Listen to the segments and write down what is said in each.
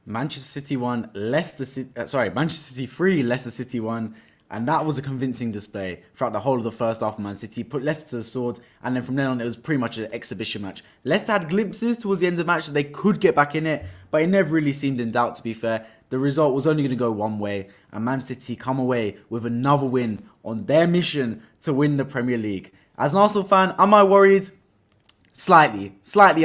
Manchester City won, Manchester City 3, Leicester City 1. And that was a convincing display throughout the whole of the first half of Man City. Put Leicester to the sword, and then from then on, it was pretty much an exhibition match. Leicester had glimpses towards the end of the match that they could get back in it, but it never really seemed in doubt, to be fair. The result was only going to go one way, and Man City come away with another win on their mission to win the Premier League. As an Arsenal fan, am I worried? Slightly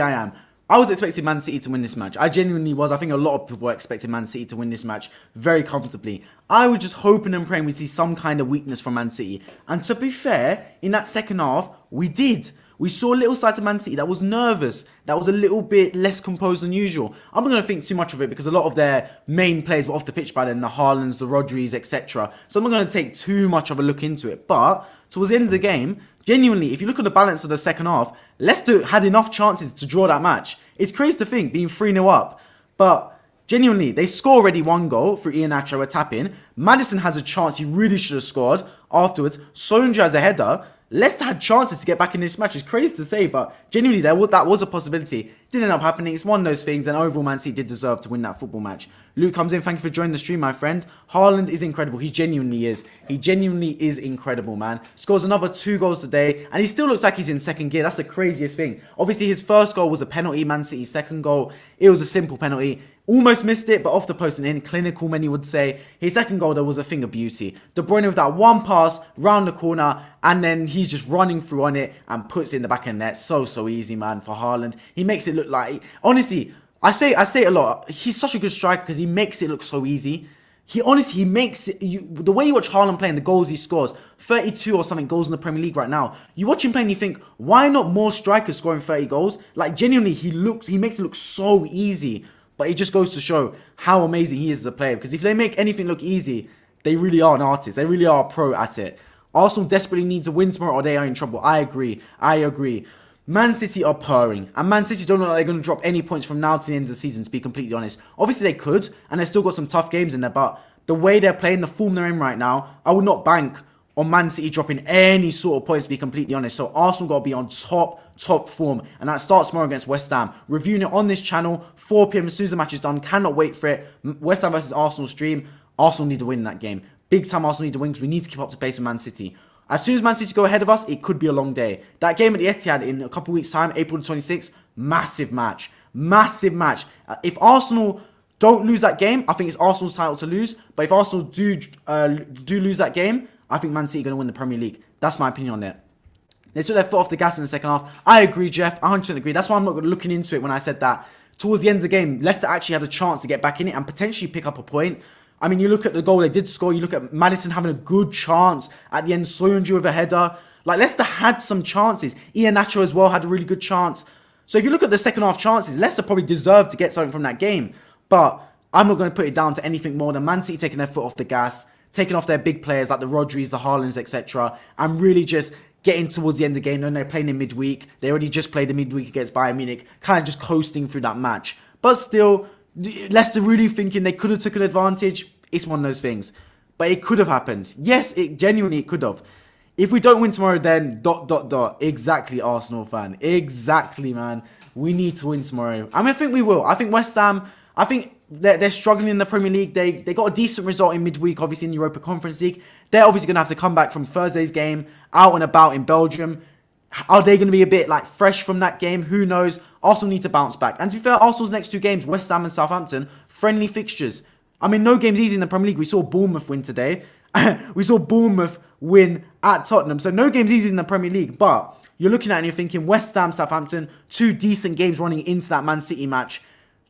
I am. I was expecting Man City to win this match. I genuinely was. I think a lot of people were expecting Man City to win this match very comfortably. I was just hoping and praying we'd see some kind of weakness from Man City. And to be fair, in that second half, we did. We saw a little side of Man City that was nervous, that was a little bit less composed than usual. I'm not going to think too much of it because a lot of their main players were off the pitch by then, the Haalands, the Rodris, etc. So I'm not going to take too much of a look into it. But towards the end of the game, genuinely, if you look at the balance of the second half, Leicester had enough chances to draw that match. It's crazy to think, being 3-0 up. But genuinely, they score already one goal through Ihenacho, a tap-in. Maddison has a chance he really should have scored afterwards. Sancar has a header. Leicester had chances to get back in this match. It's crazy to say, but genuinely, that was a possibility. Didn't end up happening. It's one of those things, and overall, Man City did deserve to win that football match. Luke comes in. Thank you for joining the stream, my friend. Haaland is incredible. He genuinely is. He genuinely is incredible, man. Scores another 2 goals today, and he still looks like he's in second gear. That's the craziest thing. Obviously, his first goal was a penalty. Man City's second goal, it was a simple penalty. Almost missed it, but off the post and in. Clinical, many would say. His second goal, though, was a thing of beauty. De Bruyne with that one pass round the corner, and then he's just running through on it and puts it in the back of the net. So easy, man, for Haaland. He makes it look like... Honestly, I say it a lot. He's such a good striker because he makes it look so easy. He makes it... the way you watch Haaland play and the goals he scores, 32 or something goals in the Premier League right now. You watch him play and you think, why not more strikers scoring 30 goals? Like, genuinely, he makes it look so easy. But it just goes to show how amazing he is as a player. Because if they make anything look easy, they really are an artist. They really are a pro at it. Arsenal desperately needs a win tomorrow or they are in trouble. I agree. Man City are purring. And Man City don't look like they're going to drop any points from now to the end of the season, to be completely honest. Obviously, they could. And they've still got some tough games in there. But the way they're playing, the form they're in right now, I would not bank on Man City dropping any sort of points, to be completely honest. So Arsenal got to be on top form. And that starts tomorrow against West Ham. Reviewing it on this channel, 4 p.m. as soon as the match is done. Cannot wait for it. West Ham versus Arsenal stream. Arsenal need to win that game. Big time Arsenal need to win because we need to keep up to pace with Man City. As soon as Man City go ahead of us, it could be a long day. That game at the Etihad in a couple weeks' time, April 26th, massive match. Massive match. If Arsenal don't lose that game, I think it's Arsenal's title to lose. But if Arsenal do lose that game, I think Man City are going to win the Premier League. That's my opinion on it. They took their foot off the gas in the second half. I agree, Jeff. 100% agree. That's why I'm not looking into it when I said that. Towards the end of the game, Leicester actually had a chance to get back in it and potentially pick up a point. I mean, you look at the goal they did score. You look at Maddison having a good chance at the end. Soyuncu with a header. Like, Leicester had some chances. Ihenacho as well had a really good chance. So if you look at the second half chances, Leicester probably deserved to get something from that game. But I'm not going to put it down to anything more than Man City taking their foot off the gas, taking off their big players like the Rodris, the Haalands, etc. and really just getting towards the end of the game. When they're playing in midweek, they already just played the midweek against Bayern Munich, kind of just coasting through that match. But still, Leicester really thinking they could have taken advantage. It's one of those things. But it could have happened. Yes, it genuinely could have. If we don't win tomorrow, then ... Exactly, Arsenal fan. Exactly, man. We need to win tomorrow. I mean, I think we will. I think West Ham, I think they're struggling in the Premier League. They got a decent result in midweek, obviously, in the Europa Conference League. They're obviously going to have to come back from Thursday's game, out and about in Belgium. Are they going to be a bit like fresh from that game? Who knows? Arsenal need to bounce back. And to be fair, Arsenal's next 2 games, West Ham and Southampton, friendly fixtures. I mean, no game's easy in the Premier League. We saw Bournemouth win today. We saw Bournemouth win at Tottenham. So no game's easy in the Premier League. But you're looking at it and you're thinking West Ham, Southampton, 2 decent games running into that Man City match.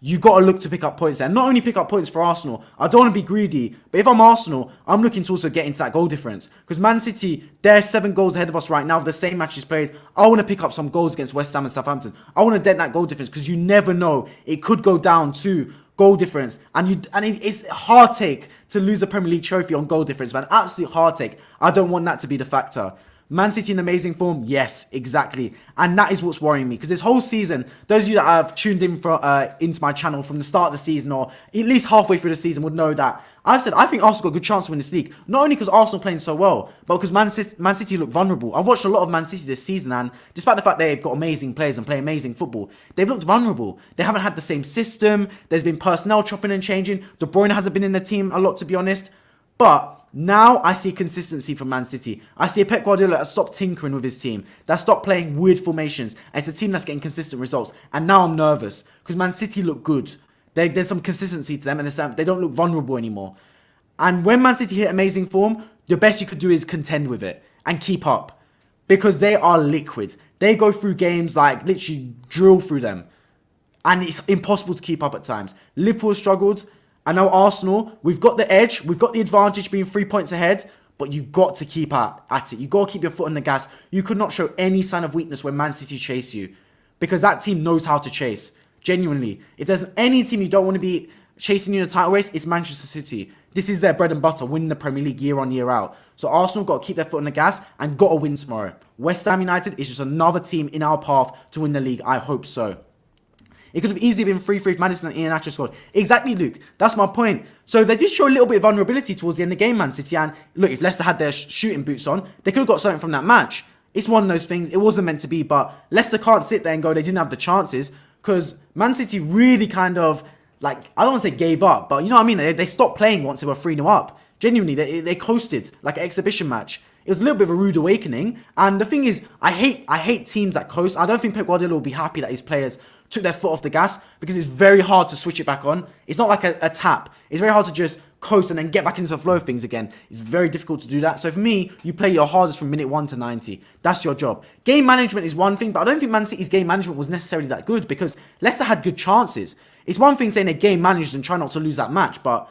You got to look to pick up points there. Not only pick up points for Arsenal. I don't want to be greedy. But if I'm Arsenal, I'm looking to also get into that goal difference. Because Man City, they're 7 goals ahead of us right now. The same matches played. I want to pick up some goals against West Ham and Southampton. I want to dent that goal difference. Because you never know. It could go down to goal difference. And it's a hard take to lose a Premier League trophy on goal difference, man. Absolute hard take. I don't want that to be the factor. Man City in amazing form? Yes, exactly. And that is what's worrying me. Because this whole season, those of you that have tuned in into my channel from the start of the season or at least halfway through the season would know that I've said I think Arsenal got a good chance to win this league. Not only because Arsenal playing so well, but because Man City look vulnerable. I've watched a lot of Man City this season, and despite the fact they've got amazing players and play amazing football, they've looked vulnerable. They haven't had the same system. There's been personnel chopping and changing. De Bruyne hasn't been in the team a lot, to be honest. But now I see consistency from Man City. I see a Pep Guardiola that stopped tinkering with his team, that stopped playing weird formations, and it's a team that's getting consistent results. And now I'm nervous because Man City look good. There's some consistency to them, and they don't look vulnerable anymore. And when Man City hit amazing form, the best you could do is contend with it and keep up, because they are liquid. They go through games like literally drill through them, and it's impossible to keep up at times. Liverpool struggled. I know Arsenal, we've got the edge, we've got the advantage being 3 points ahead, but you got to keep at it. You got to keep your foot on the gas. You could not show any sign of weakness when Man City chase you, because that team knows how to chase. Genuinely, if there's any team you don't want to be chasing you in a title race, it's Manchester City. This is their bread and butter, winning the Premier League year on, year out. So Arsenal got to keep their foot on the gas and got to win tomorrow. West Ham United is just another team in our path to win the league. I hope so. It could have easily been 3-3 if Maddison and Ihenacho scored. Exactly, Luke. That's my point. So they did show a little bit of vulnerability towards the end of the game, Man City. And look, if Leicester had their shooting boots on, they could have got something from that match. It's one of those things. It wasn't meant to be. But Leicester can't sit there and go, they didn't have the chances. Because Man City really kind of, like, I don't want to say gave up, but you know what I mean? They stopped playing once they were 3-0 up. Genuinely, they coasted like an exhibition match. It was a little bit of a rude awakening. And the thing is, I hate teams that coast. I don't think Pep Guardiola will be happy that his players took their foot off the gas, because it's very hard to switch it back on. It's not like a tap. It's very hard to just coast and then get back into the flow of things again. It's very difficult to do that. So for me, you play your hardest from minute 1 to 90. That's your job. Game management is one thing, but I don't think Man City's game management was necessarily that good, because Leicester had good chances. It's one thing saying they game managed and try not to lose that match, but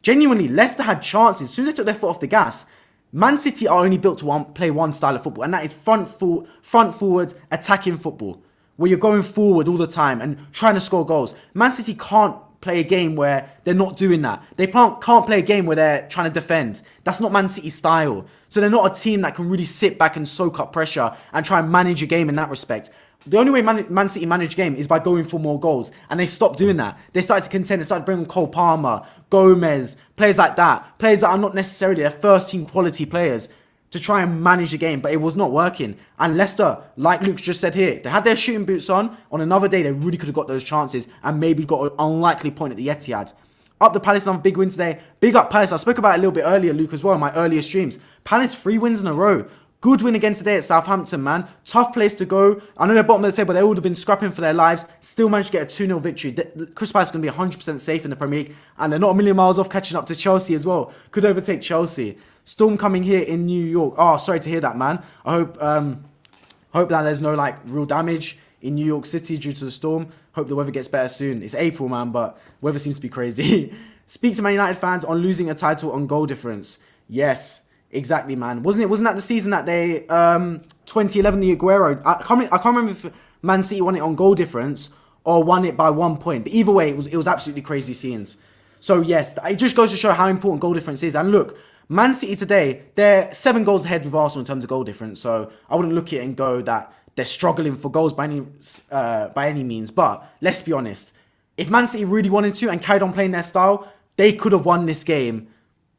genuinely, Leicester had chances. As soon as they took their foot off the gas, Man City are only built to play one style of football, and that is front forward attacking football, where you're going forward all the time and trying to score goals. Man City can't play a game where they're not doing that. They can't play a game where they're trying to defend. That's not Man City's style. So they're not a team that can really sit back and soak up pressure and try and manage a game in that respect. The only way Man City manage a game is by going for more goals. And they stopped doing that. They started to contend. They started bringing Cole Palmer, Gomez, players like that. Players that are not necessarily their first team quality players, to try and manage the game, but it was not working. And Leicester, like Luke just said here, they had their shooting boots on another day, they really could have got those chances and maybe got an unlikely point at the Etihad. Up the Palace, another big win today. Big up Palace. I spoke about it a little bit earlier, Luke, as well, in my earlier streams. Palace, 3 wins in a row. Good win again today at Southampton, man. Tough place to go. I know they're bottom of the table, they would have been scrapping for their lives. Still managed to get a 2-0 victory. Crystal Palace is going to be 100% safe in the Premier League. And they're not a million miles off catching up to Chelsea as well. Could overtake Chelsea. Storm coming here in New York. Oh, sorry to hear that, man. I hope that there's no like real damage in New York City due to the storm. Hope the weather gets better soon. It's April, man, but weather seems to be crazy. Speak to Man United fans on losing a title on goal difference. Yes, exactly, man. Wasn't that the season that they 2011 the Aguero? I can't remember if Man City won it on goal difference or won it by 1 point. But either way, it was absolutely crazy scenes. So yes, it just goes to show how important goal difference is. And look, Man City today, they're 7 goals ahead with Arsenal in terms of goal difference. So I wouldn't look at it and go that they're struggling for goals by any means. But let's be honest. If Man City really wanted to and carried on playing their style, they could have won this game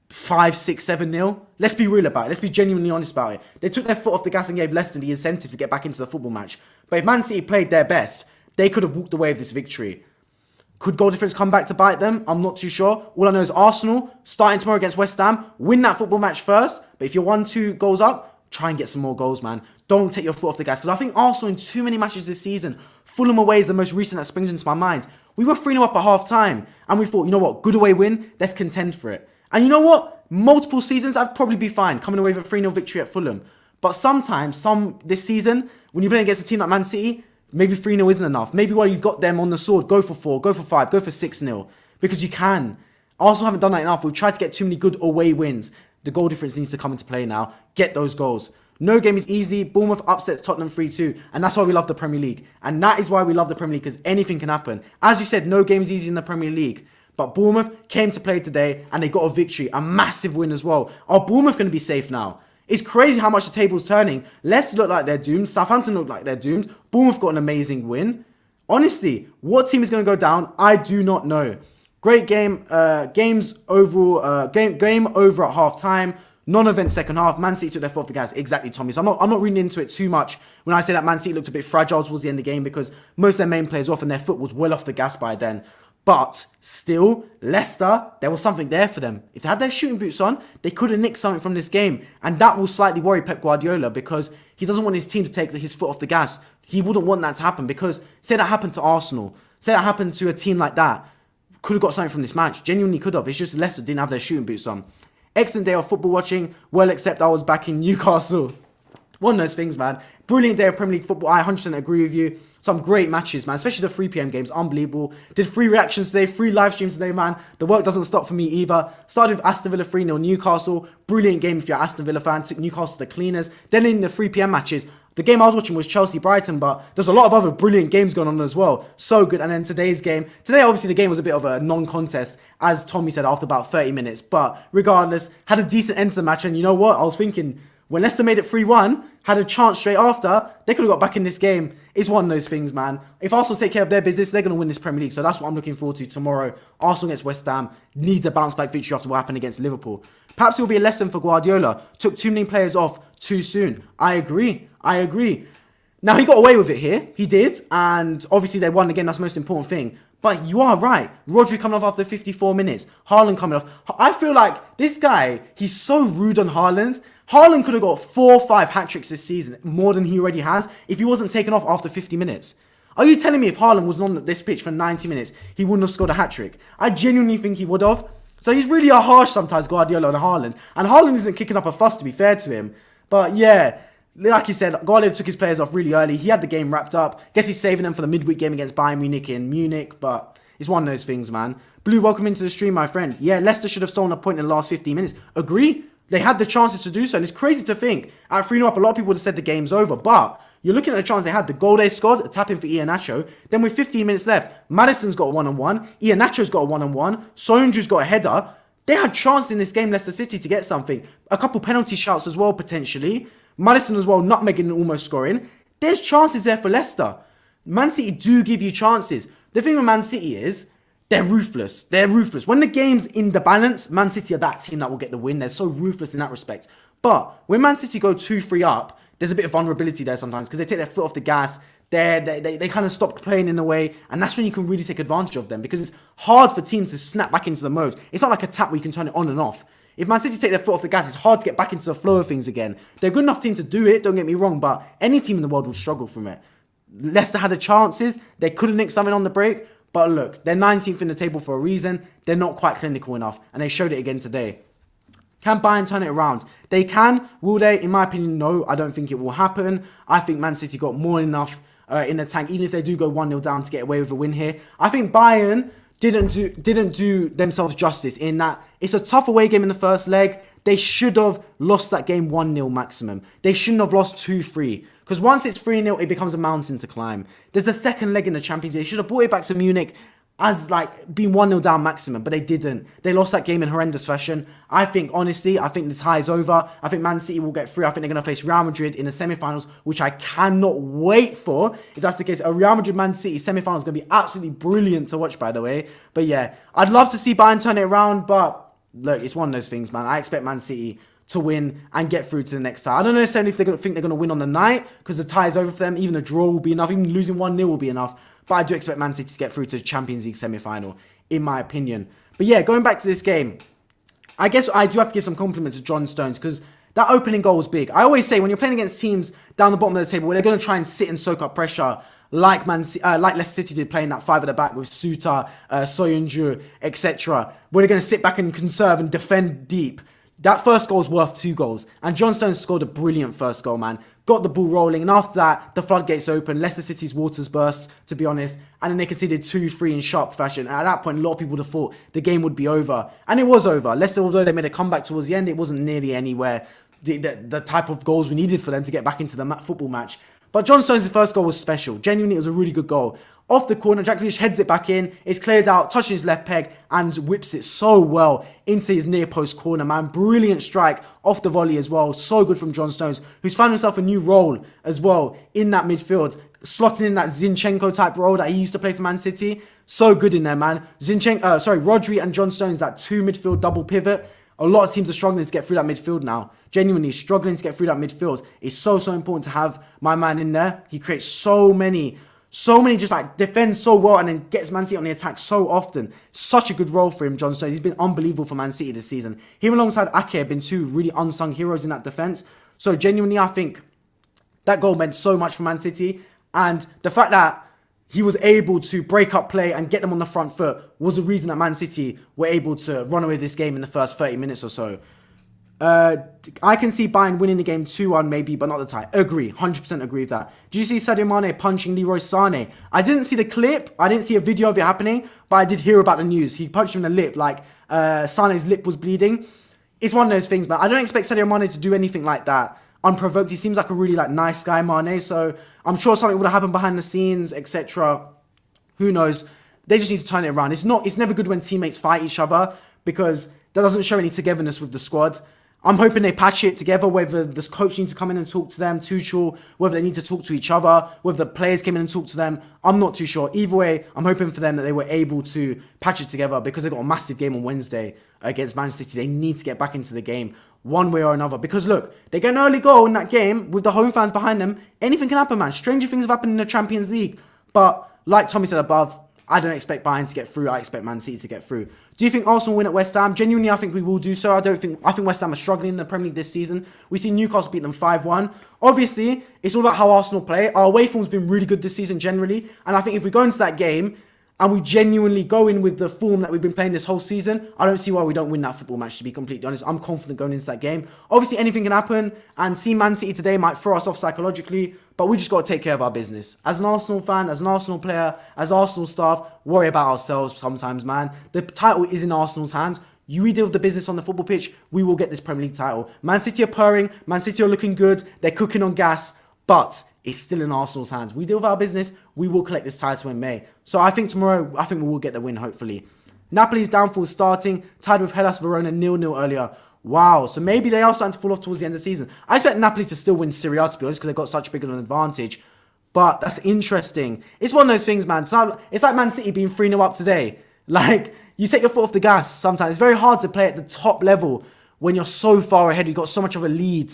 5, 6, 7-0. Let's be real about it. Let's be genuinely honest about it. They took their foot off the gas and gave Leicester the incentive to get back into the football match. But if Man City played their best, they could have walked away with this victory. Could goal difference come back to bite them? I'm not too sure. All I know is Arsenal, starting tomorrow against West Ham, win that football match first. But if you're 1-2 goals up, try and get some more goals, man. Don't take your foot off the gas. Because I think Arsenal in too many matches this season, Fulham away is the most recent that springs into my mind. We were 3-0 up at half time. And we thought, you know what, good away win, let's contend for it. And you know what? Multiple seasons, I'd probably be fine coming away with a 3-0 victory at Fulham. But sometimes, this season, when you're playing against a team like Man City, maybe 3-0 isn't enough. Maybe while you've got them on the sword, go for 4, go for 5, go for 6-0. Because you can. Arsenal haven't done that enough. We've tried to get too many good away wins. The goal difference needs to come into play now. Get those goals. No game is easy. Bournemouth upsets Tottenham 3-2. And that's why we love the Premier League. And that is why we love the Premier League, because anything can happen. As you said, no game is easy in the Premier League. But Bournemouth came to play today and they got a victory. A massive win as well. Are Bournemouth going to be safe now? It's crazy how much the table's turning. Leicester look like they're doomed. Southampton look like they're doomed. Bournemouth got an amazing win. Honestly, what team is going to go down? I do not know. Great game. Games overall. Game over at half time. Non-event second half. Man City took their foot off the gas. Exactly, Tommy. So I'm not reading into it too much when I say that Man City looked a bit fragile towards the end of the game because most of their main players were off and their foot was well off the gas by then. But still, Leicester, there was something there for them. If they had their shooting boots on, they could have nicked something from this game. And that will slightly worry Pep Guardiola because he doesn't want his team to take his foot off the gas. He wouldn't want that to happen because say that happened to Arsenal. Say that happened to a team like that. Could have got something from this match. Genuinely could have. It's just Leicester didn't have their shooting boots on. Excellent day of football watching. Well, except I was back in Newcastle. One of those things, man. Brilliant day of Premier League football. I 100% agree with you. Some great matches, man. Especially the 3 p.m. games. Unbelievable. Did 3 reactions today. 3 live streams today, man. The work doesn't stop for me either. Started with Aston Villa 3-0 Newcastle. Brilliant game if you're an Aston Villa fan. Took Newcastle to the cleaners. Then in the 3 p.m. matches, the game I was watching was Chelsea-Brighton, but there's a lot of other brilliant games going on as well. So good. And then today's game. Today, obviously, the game was a bit of a non-contest, as Tommy said, after about 30 minutes. But regardless, had a decent end to the match. And you know what? I was thinking, when Leicester made it 3-1, had a chance straight after, they could have got back in this game. It's one of those things, man. If Arsenal take care of their business, they're going to win this Premier League. So that's what I'm looking forward to tomorrow. Arsenal against West Ham needs a bounce-back victory after what happened against Liverpool. Perhaps it will be a lesson for Guardiola. Took too many players off too soon. I agree. Now, he got away with it here. He did. And obviously, they won again. That's the most important thing. But you are right. Rodri coming off after 54 minutes. Haaland coming off. I feel like this guy, he's so rude on Haaland. Haaland could have got 4 or 5 hat-tricks this season, more than he already has, if he wasn't taken off after 50 minutes. Are you telling me if Haaland was on this pitch for 90 minutes, he wouldn't have scored a hat-trick? I genuinely think he would have. So he's really harsh sometimes, Guardiola on Haaland. And Haaland isn't kicking up a fuss, to be fair to him. But yeah, like you said, Guardiola took his players off really early. He had the game wrapped up. Guess he's saving them for the midweek game against Bayern Munich in Munich. But it's one of those things, man. Blue, welcome into the stream, my friend. Yeah, Leicester should have stolen a point in the last 15 minutes. Agree? They had the chances to do so. And it's crazy to think, at 3-0 up, a lot of people would have said the game's over. But you're looking at the chance they had. The goal they scored, a tap in for Ihenacho. Then with 15 minutes left, Maddison's got a one-on-one. Iheanacho's got a one-on-one. Soyuncu's got a header. They had chances in this game, Leicester City, to get something. A couple penalty shouts as well, potentially. Maddison as well, nutmegging and almost scoring. There's chances there for Leicester. Man City do give you chances. The thing with Man City is, they're ruthless. They're ruthless. When the game's in the balance, Man City are that team that will get the win. They're so ruthless in that respect. But when Man City go 2-3 up, there's a bit of vulnerability there sometimes because they take their foot off the gas. They kind of stop playing in a way, and that's when you can really take advantage of them because it's hard for teams to snap back into the mode. It's not like a tap where you can turn it on and off. If Man City take their foot off the gas, it's hard to get back into the flow of things again. They're a good enough team to do it, don't get me wrong, but any team in the world will struggle from it. Leicester had the chances. They could have nicked something on the break, but look, they're 19th in the table for a reason. They're not quite clinical enough, and they showed it again today. Can Bayern turn it around? They can. Will they? In my opinion, no. I don't think it will happen. I think Man City got more than enough in the tank, even if they do go 1-0 down to get away with a win here. I think Bayern didn't do themselves justice in that it's a tough away game in the first leg. They should have lost that game 1-0 maximum. They shouldn't have lost 2-3. Because once it's 3-0, it becomes a mountain to climb. There's the second leg in the Champions League. They should have brought it back to Munich as like being 1-0 down maximum, but they didn't. They lost that game in horrendous fashion. I think, honestly, the tie is over. I think Man City will get through. I think they're going to face Real Madrid in the semi-finals, which I cannot wait for. If that's the case, a Real Madrid-Man City semi-final is going to be absolutely brilliant to watch, by the way. But yeah, I'd love to see Bayern turn it around, but look, it's one of those things, man. I expect Man City to win and get through to the next tie. I don't necessarily think they're going to win on the night because the tie is over for them. Even a draw will be enough. Even losing 1-0 will be enough. But I do expect Man City to get through to the Champions League semi-final, in my opinion. But yeah, going back to this game, I guess I do have to give some compliments to John Stones because that opening goal was big. I always say when you're playing against teams down the bottom of the table where they're going to try and sit and soak up pressure like Leicester City did playing that 5 at the back with Suter, Soyuncu, etc., where they're going to sit back and conserve and defend deep. That first goal is worth 2 goals. And John Stones scored a brilliant first goal, man. Got the ball rolling. And after that, the floodgates open. Leicester City's waters burst, to be honest. And then they conceded 2-3 in sharp fashion. And at that point, a lot of people would have thought the game would be over. And it was over. Leicester, although they made a comeback towards the end, it wasn't nearly anywhere the type of goals we needed for them to get back into the football match. But John Stones' first goal was special. Genuinely, it was a really good goal. Off the corner, Jack Grealish heads it back in. It's cleared out, touching his left peg, and whips it so well into his near post corner, man. Brilliant strike off the volley as well. So good from John Stones, who's found himself a new role as well in that midfield, slotting in that Zinchenko type role that he used to play for Man City. So good in there, man. Rodri and John Stones, that 2 midfield double pivot. A lot of teams are struggling to get through that midfield now. Genuinely struggling to get through that midfield. It's so important to have my man in there. He creates so many just like defends so well and then gets Man City on the attack so often. Such a good role for him, John Stones. He's been unbelievable for Man City this season. Him alongside Ake have been 2 really unsung heroes in that defence. So genuinely, I think that goal meant so much for Man City. And the fact that he was able to break up play and get them on the front foot was the reason that Man City were able to run away with this game in the first 30 minutes or so. I can see Bayern winning the game 2-1 maybe, but not the tie. Agree, 100% agree with that. Did you see Sadio Mane punching Leroy Sané? I didn't see the clip, I didn't see a video of it happening, but I did hear about the news. He punched him in the lip, like Sané's lip was bleeding. It's one of those things, man. I don't expect Sadio Mane to do anything like that unprovoked. He seems like a really nice guy, Mane, so I'm sure something would have happened behind the scenes, etc. Who knows? They just need to turn it around. It's never good when teammates fight each other because that doesn't show any togetherness with the squad. I'm hoping they patch it together, whether this coach needs to come in and talk to them, Tuchel, whether they need to talk to each other, whether the players came in and talk to them. I'm not too sure. Either way, I'm hoping for them that they were able to patch it together because they've got a massive game on Wednesday against Man City. They need to get back into the game one way or another because look, they get an early goal in that game with the home fans behind them. Anything can happen, man. Stranger things have happened in the Champions League. But like Tommy said above, I don't expect Bayern to get through. I expect Man City to get through. Do you think Arsenal win at West Ham? Genuinely, I think we will do so. I think West Ham are struggling in the Premier League this season. We see Newcastle beat them 5-1. Obviously, it's all about how Arsenal play. Our away form's been really good this season generally. And I think if we go into that game and we genuinely go in with the form that we've been playing this whole season, I don't see why we don't win that football match, to be completely honest. I'm confident going into that game. Obviously, anything can happen. And seeing Man City today might throw us off psychologically. But we just got to take care of our business. As an Arsenal fan, as an Arsenal player, as Arsenal staff, worry about ourselves sometimes, man. The title is in Arsenal's hands. We deal with the business on the football pitch. We will get this Premier League title. Man City are purring. Man City are looking good. They're cooking on gas. But it's still in Arsenal's hands. We deal with our business. We will collect this title in May. So I think tomorrow, we will get the win, hopefully. Napoli's downfall starting. Tied with Hellas Verona 0-0 earlier. Wow, so maybe they are starting to fall off towards the end of the season. I expect Napoli to still win Serie A, to be honest, because they've got such big an advantage. But that's interesting. It's one of those things, man. It's like Man City being 3-0 up today. Like, you take your foot off the gas sometimes. It's very hard to play at the top level when you're so far ahead. You've got so much of a lead.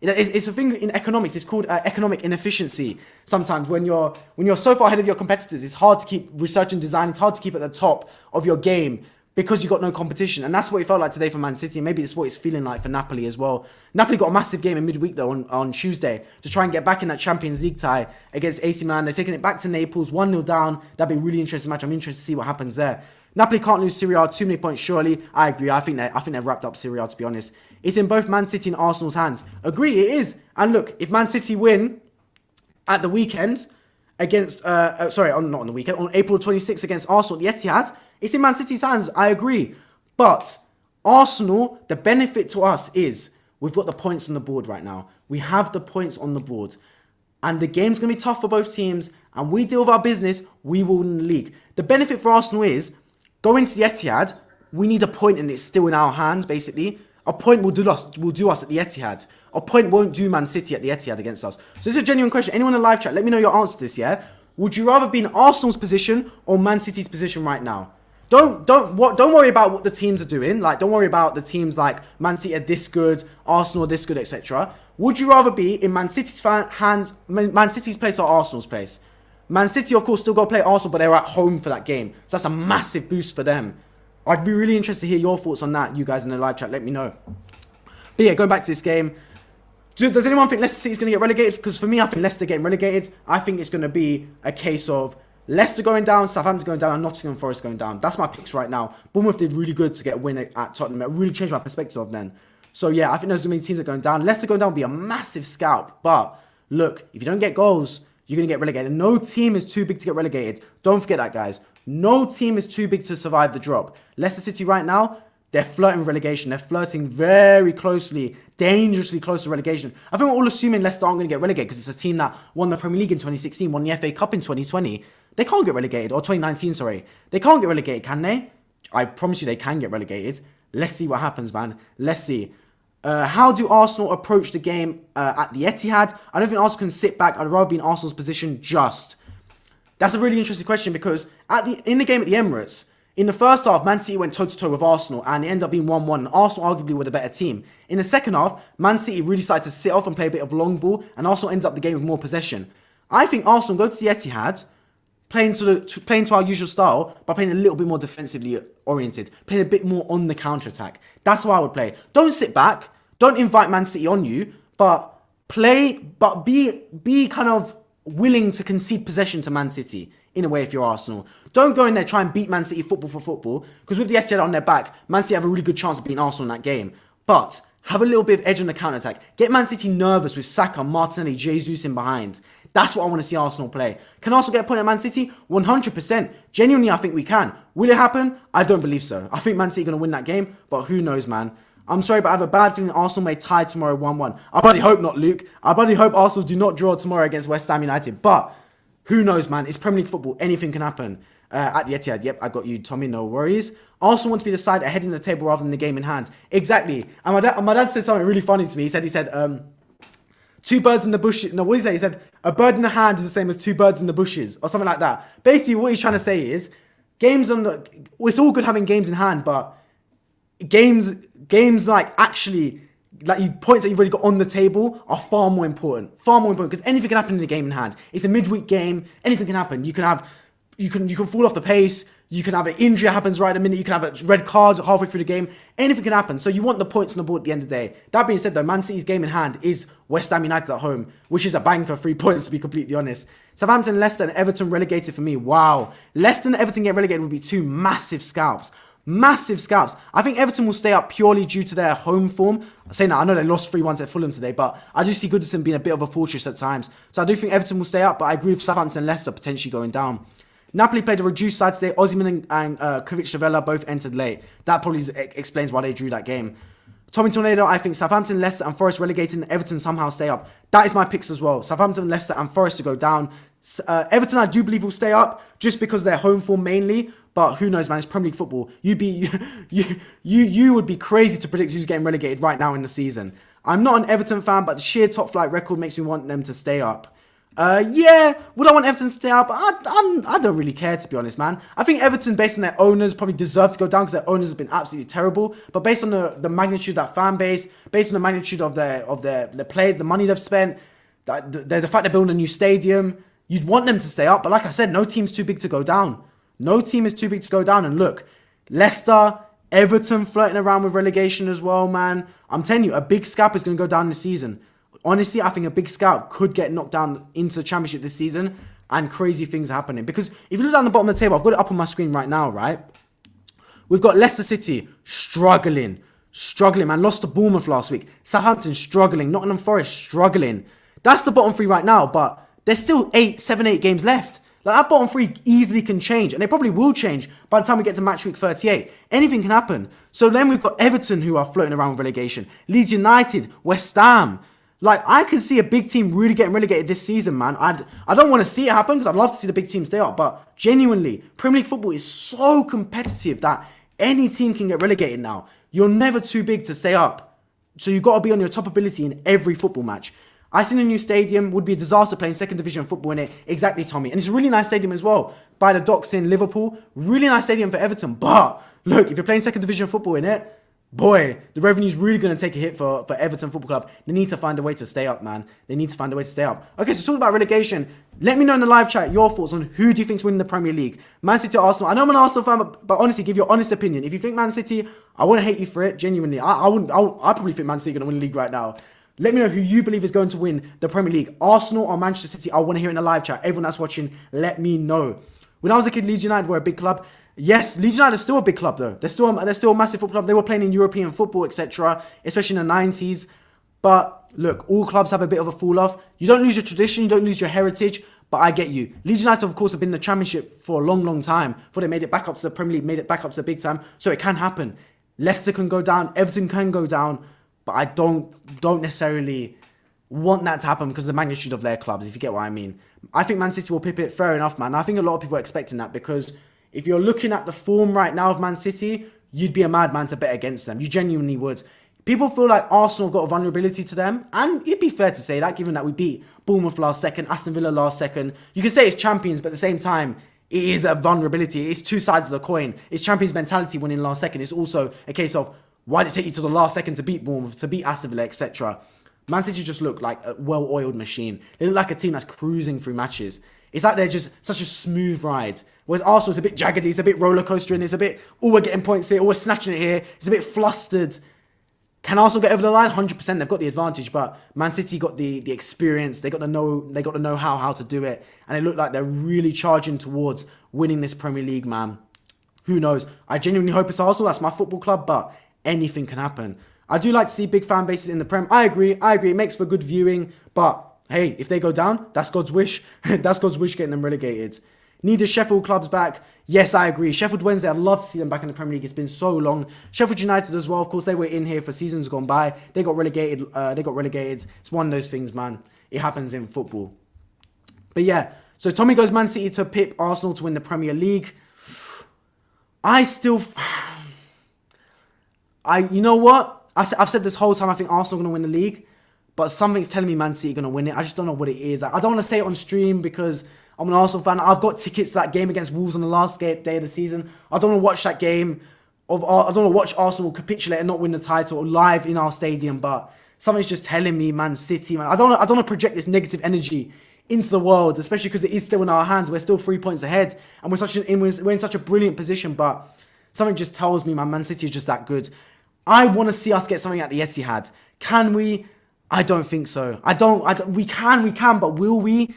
It's a thing in economics. It's called economic inefficiency. Sometimes when you're so far ahead of your competitors, it's hard to keep research and design. It's hard to keep at the top of your game, because you got no competition. And that's what it felt like today for Man City. And maybe it's what it's feeling like for Napoli as well. Napoli got a massive game in midweek though on Tuesday to try and get back in that Champions League tie against AC Milan. They're taking it back to Naples, 1-0 down. That'd be a really interesting match. I'm interested to see what happens there. Napoli can't lose Serie A, too many points surely. I agree. I think they've wrapped up Serie A, to be honest. It's in both Man City and Arsenal's hands. Agree, it is. And look, if Man City win at the weekend against, not on the weekend, on April 26th against Arsenal at the Etihad, it's in Man City's hands, I agree. But Arsenal, the benefit to us is we've got the points on the board right now. We have the points on the board. And the game's going to be tough for both teams. And we deal with our business, we will win the league. The benefit for Arsenal is, going to the Etihad, we need a point and it's still in our hands, basically. A point will do us at the Etihad. A point won't do Man City at the Etihad against us. So this is a genuine question. Anyone in the live chat, let me know your answer to this, yeah? Would you rather be in Arsenal's position or Man City's position right now? Don't worry about what the teams are doing. Like, don't worry about the teams like Man City are this good, Arsenal are this good, etc. Would you rather be in Man City's hands, Man City's place or Arsenal's place? Man City, of course, still got to play Arsenal, but they were at home for that game. So that's a massive boost for them. I'd be really interested to hear your thoughts on that, you guys in the live chat. Let me know. But yeah, going back to this game. Does anyone think Leicester City's going to get relegated? Because for me, I think Leicester getting relegated. I think it's going to be a case of Leicester going down, Southampton going down, and Nottingham Forest going down. That's my picks right now. Bournemouth did really good to get a win at Tottenham. It really changed my perspective of them. So yeah, I think those are the main teams that are going down. Leicester going down would be a massive scalp. But look, if you don't get goals, you're going to get relegated. And no team is too big to get relegated. Don't forget that, guys. No team is too big to survive the drop. Leicester City right now, they're flirting with relegation. They're flirting very closely, dangerously close to relegation. I think we're all assuming Leicester aren't going to get relegated because it's a team that won the Premier League in 2016, won the FA Cup in 2020. They can't get relegated. Or 2019, sorry. They can't get relegated, can they? I promise you they can get relegated. Let's see what happens, man. Let's see. How do Arsenal approach the game at the Etihad? I don't think Arsenal can sit back. I'd rather be in Arsenal's position just. That's a really interesting question because in the game at the Emirates, in the first half, Man City went toe-to-toe with Arsenal and it ended up being 1-1. And Arsenal arguably were the better team. In the second half, Man City really started to sit off and play a bit of long ball and Arsenal ended up the game with more possession. I think Arsenal go to the Etihad, playing to our usual style, but playing a little bit more defensively oriented, playing a bit more on the counter-attack. That's how I would play. Don't sit back. Don't invite Man City on you, but be kind of willing to concede possession to Man City in a way if you're Arsenal. Don't go in there try and beat Man City football for football, because with the Etihad on their back, Man City have a really good chance of beating Arsenal in that game. But have a little bit of edge on the counter-attack. Get Man City nervous with Saka, Martinelli, Jesus in behind. That's what I want to see Arsenal play. Can Arsenal get a point at Man City? 100%. Genuinely, I think we can. Will it happen? I don't believe so. I think Man City are going to win that game, but who knows, man. I'm sorry, but I have a bad feeling Arsenal may tie tomorrow 1-1. I bloody hope not, Luke. I bloody hope Arsenal do not draw tomorrow against West Ham United. But who knows, man? It's Premier League football. Anything can happen. At the Etihad. Yep, I got you, Tommy. No worries. Arsenal want to be the side ahead in the table rather than the game in hand. Exactly. And my dad said something really funny to me. He said, two birds in the bushes. No, what did he say? He said, a bird in the hand is the same as two birds in the bushes. Or something like that. Basically, what he's trying to say is, it's all good having games in hand, but games like actually, like points that you've already got on the table are far more important, because anything can happen in the game in hand. It's a midweek game. Anything can happen. You can fall off the pace. You can have an injury that happens right in a minute. You can have a red card halfway through the game. Anything can happen. So you want the points on the board at the end of the day. That being said, though, Man City's game in hand is West Ham United at home, which is a banker, 3 points to be completely honest. Southampton, Leicester, and Everton relegated for me. Wow, Leicester and Everton get relegated would be 2 massive scalps. Massive scalps. I think Everton will stay up purely due to their home form. I'm saying that, I know they lost 3-1 at Fulham today, but I do see Goodison being a bit of a fortress at times. So I do think Everton will stay up, but I agree with Southampton and Leicester potentially going down. Napoli played a reduced side today. Osimhen and Kvaratskhelia both entered late. That probably explains why they drew that game. Tommy Tornado, I think Southampton, Leicester and Forest relegated and Everton somehow stay up. That is my picks as well. Southampton, Leicester and Forest to go down. Everton, I do believe will stay up just because they're home form mainly. But who knows, man? It's Premier League football. You would be crazy to predict who's getting relegated right now in the season. I'm not an Everton fan, but the sheer top flight record makes me want them to stay up. Yeah, would I want Everton to stay up? I don't really care, to be honest, man. I think Everton, based on their owners, probably deserve to go down because their owners have been absolutely terrible. But based on the magnitude of that fan base, based on the magnitude of their players, the money they've spent, the fact they're building a new stadium, you'd want them to stay up. But like I said, no team's too big to go down. No team is too big to go down. And look, Leicester, Everton flirting around with relegation as well, man. I'm telling you, a big scalp is going to go down this season. Honestly, I think a big scalp could get knocked down into the Championship this season and crazy things are happening. Because if you look down the bottom of the table, I've got it up on my screen right now, right? We've got Leicester City struggling, man. Lost to Bournemouth last week. Southampton struggling. Nottingham Forest struggling. That's the bottom 3 right now, but there's still 7, 8 games left. Like, that bottom 3 easily can change, and they probably will change by the time we get to match week 38. Anything can happen. So then we've got Everton, who are floating around with relegation. Leeds United, West Ham. Like, I can see a big team really getting relegated this season, man. I don't want to see it happen because I'd love to see the big team stay up. But genuinely, Premier League football is so competitive that any team can get relegated now. You're never too big to stay up. So you've got to be on your top ability in every football match. I seen a new stadium, would be a disaster playing second division football in it. Exactly, Tommy. And it's a really nice stadium as well. By the docks in Liverpool. Really nice stadium for Everton. But look, if you're playing second division football in it, boy, the revenue's really going to take a hit for Everton Football Club. They need to find a way to stay up, man. They need to find a way to stay up. Okay, so talking about relegation, let me know in the live chat your thoughts on who do you think's winning the Premier League. Man City or Arsenal? I know I'm an Arsenal fan, but honestly, give your honest opinion. If you think Man City, I wouldn't hate you for it, genuinely. I probably think Man City are going to win the league right now. Let me know who you believe is going to win the Premier League. Arsenal or Manchester City? I want to hear it in the live chat. Everyone that's watching, let me know. When I was a kid, Leeds United were a big club. Yes, Leeds United is still a big club though. They're still a massive football club. They were playing in European football, etc., especially in the 90s. But look, all clubs have a bit of a fall off. You don't lose your tradition, you don't lose your heritage. But I get you. Leeds United, of course, have been in the Championship for a long, long time. Before they made it back up to the Premier League, made it back up to the big time. So it can happen. Leicester can go down, Everton can go down. But I don't necessarily want that to happen because of the magnitude of their clubs, if you get what I mean. I think Man City will pip it, fair enough, man. I think a lot of people are expecting that because if you're looking at the form right now of Man City, you'd be a madman to bet against them. You genuinely would. People feel like Arsenal have got a vulnerability to them, and it'd be fair to say that, given that we beat Bournemouth last second, Aston Villa last second. You can say it's champions, but at the same time, it is a vulnerability. It's two sides of the coin. It's champions mentality winning last second. It's also a case of why did it take you to the last second to beat Bournemouth, to beat Aston Villa, etc. Man City just look like a well-oiled machine. They look like a team that's cruising through matches. It's like they're just such a smooth ride. Whereas Arsenal's a bit jaggedy, it's a bit roller coastering, it's a bit, oh, we're getting points here, oh, we're snatching it here. It's a bit flustered. Can Arsenal get over the line? 100%. They've got the advantage, but Man City got the experience. They got the know-how how to do it, and it looked like they're really charging towards winning this Premier League, man. Who knows? I genuinely hope it's Arsenal. That's my football club, but anything can happen. I do like to see big fan bases in the Prem. I agree. It makes for good viewing, but hey, if they go down, that's God's wish. That's God's wish getting them relegated. Need the Sheffield clubs back? Yes, I agree. Sheffield Wednesday, I'd love to see them back in the Premier League. It's been so long. Sheffield United as well. Of course, they were in here for seasons gone by. They got relegated. It's one of those things, man. It happens in football. But yeah, so Tommy goes Man City to pip Arsenal to win the Premier League. You know what? I've said this whole time I think Arsenal are going to win the league, but something's telling me Man City are going to win it. I just don't know what it is. I don't want to say it on stream because I'm an Arsenal fan. I've got tickets to that game against Wolves on the last day of the season. I don't want to watch that game. I don't want to watch Arsenal capitulate and not win the title live in our stadium, but something's just telling me Man City, man. I don't want to project this negative energy into the world, especially because it is still in our hands. We're still 3 points ahead, and we're in such a brilliant position, but something just tells me, Man City is just that good. I want to see us get something at the Etihad. Can we? I don't think so. We can, but will we?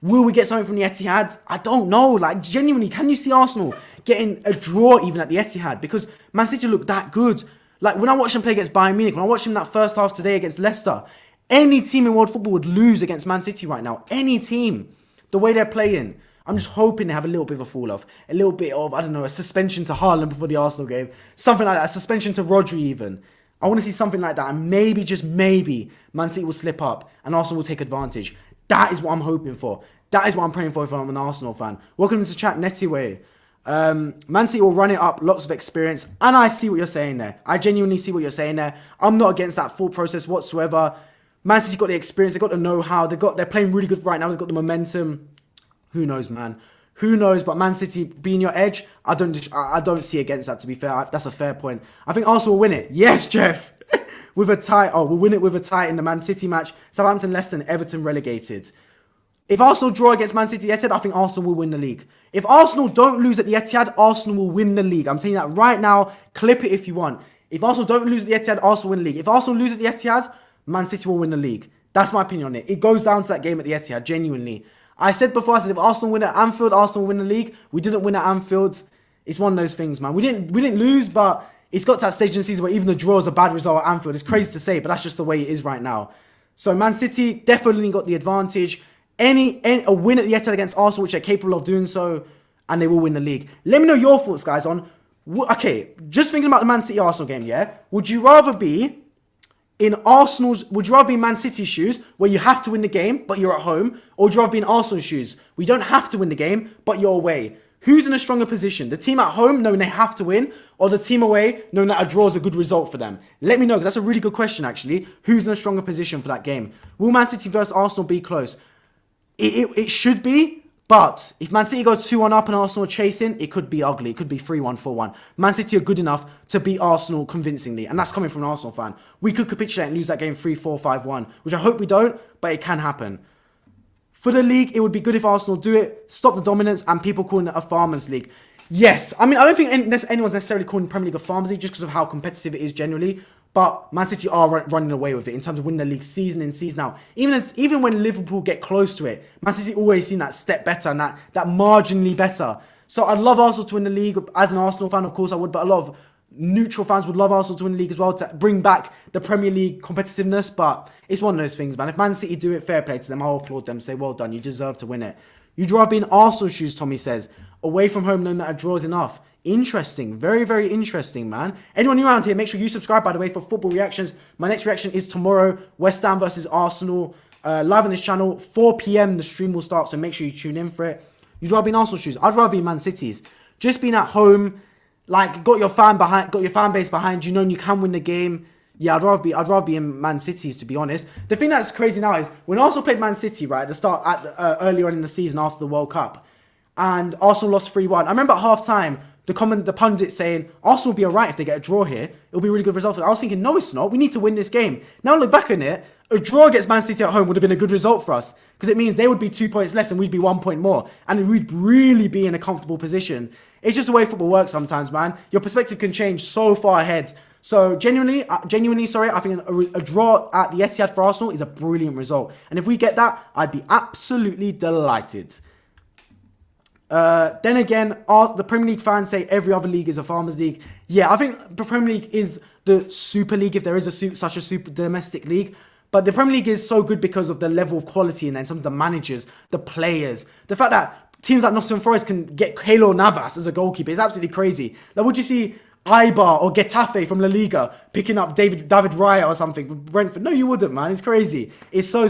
Will we get something from the Etihad? I don't know. Like, genuinely, can you see Arsenal getting a draw even at the Etihad? Because Man City look that good. Like, when I watched them play against Bayern Munich, when I watched them that first half today against Leicester, any team in world football would lose against Man City right now. Any team. The way they're playing. I'm just hoping they have a little bit of a fall-off. A little bit of, I don't know, a suspension to Haaland before the Arsenal game. Something like that. A suspension to Rodri even. I want to see something like that. And maybe, just maybe, Man City will slip up and Arsenal will take advantage. That is what I'm hoping for. That is what I'm praying for if I'm an Arsenal fan. Welcome to chat, Netiway. Man City will run it up, lots of experience. And I see what you're saying there. I genuinely see what you're saying there. I'm not against that full process whatsoever. Man City got the experience. They got the know-how. They're playing really good right now. They've got the momentum. Who knows, man? Who knows? But Man City being your edge, I don't see against that, to be fair. That's a fair point. I think Arsenal will win it. Yes, Jeff. With a tie. Oh, we'll win it with a tie in the Man City match. Southampton, Leicester, and Everton relegated. If Arsenal draw against Man City at the Etihad, I think Arsenal will win the league. If Arsenal don't lose at the Etihad, Arsenal will win the league. I'm telling you that right now. Clip it if you want. If Arsenal don't lose at the Etihad, Arsenal win the league. If Arsenal lose at the Etihad, Man City will win the league. That's my opinion on it. It goes down to that game at the Etihad, genuinely. I said before, I said if Arsenal win at Anfield, Arsenal will win the league. We didn't win at Anfield. It's one of those things, man. We didn't lose, but it's got to that stage in the season where even the draw is a bad result at Anfield. It's crazy to say, but that's just the way it is right now. So Man City definitely got the advantage. A win at the Etihad against Arsenal, which they're capable of doing so, and they will win the league. Let me know your thoughts, guys, on... Okay, just thinking about the Man City-Arsenal game, yeah? Would you rather be Man City's shoes, where you have to win the game, but you're at home? Or would you rather be in Arsenal's shoes, where you don't have to win the game, but you're away? Who's in a stronger position? The team at home, knowing they have to win, or the team away, knowing that a draw is a good result for them? Let me know, because that's a really good question, actually. Who's in a stronger position for that game? Will Man City versus Arsenal be close? It should be, but if Man City go 2-1 up and Arsenal are chasing, it could be ugly. It could be 3-1, 4-1. Man City are good enough to beat Arsenal convincingly, and that's coming from an Arsenal fan. We could capitulate and lose that game 3-4, 5-1, which I hope we don't, but it can happen. For the league, it would be good if Arsenal do it, stop the dominance, and people calling it a farmers league. Yes, I mean, I don't think anyone's necessarily calling Premier League a farmers league just because of how competitive it is generally. But Man City are running away with it in terms of winning the league season in, season out. Even when Liverpool get close to it, Man City always seem that step better and that marginally better. So I'd love Arsenal to win the league. As an Arsenal fan, of course I would, but a lot of neutral fans would love Arsenal to win the league as well, to bring back the Premier League competitiveness. But it's one of those things, man. If Man City do it, fair play to them. I'll applaud them, say well done, you deserve to win it. You'd rather be in Arsenal shoes, Tommy says. Away from home, knowing that a draw is enough. Interesting. Very, very interesting, man. Anyone new around here, make sure you subscribe, by the way, for football reactions. My next reaction is tomorrow. West Ham versus Arsenal. Live on this channel. 4 p.m. the stream will start, so make sure you tune in for it. You'd rather be in Arsenal shoes. I'd rather be in Man City's. Just being at home, like, got your fan base behind you, knowing you can win the game. Yeah, I'd rather be in Man City's, to be honest. The thing that's crazy now is when Arsenal played Man City, right, at the start, earlier on in the season after the World Cup, and Arsenal lost 3-1. I remember at half time, the pundit saying, Arsenal will be alright if they get a draw here. It'll be a really good result. I was thinking, no, it's not. We need to win this game. Now look back on it, a draw against Man City at home would have been a good result for us, because it means they would be 2 points less and we'd be 1 point more, and we'd really be in a comfortable position. It's just the way football works sometimes, man. Your perspective can change so far ahead. So genuinely, I think a draw at the Etihad for Arsenal is a brilliant result. And if we get that, I'd be absolutely delighted. Then again, the Premier League fans say every other league is a farmers league. Yeah, I think the Premier League is the Super League, if there is such a super domestic league. But the Premier League is so good because of the level of quality in there, in terms of the managers, the players, the fact that teams like Nottingham Forest can get Keylor Navas as a goalkeeper is absolutely crazy. Like, would you see Eibar or Getafe from La Liga picking up David Raya or something from Brentford? No, you wouldn't, man. It's crazy. It's so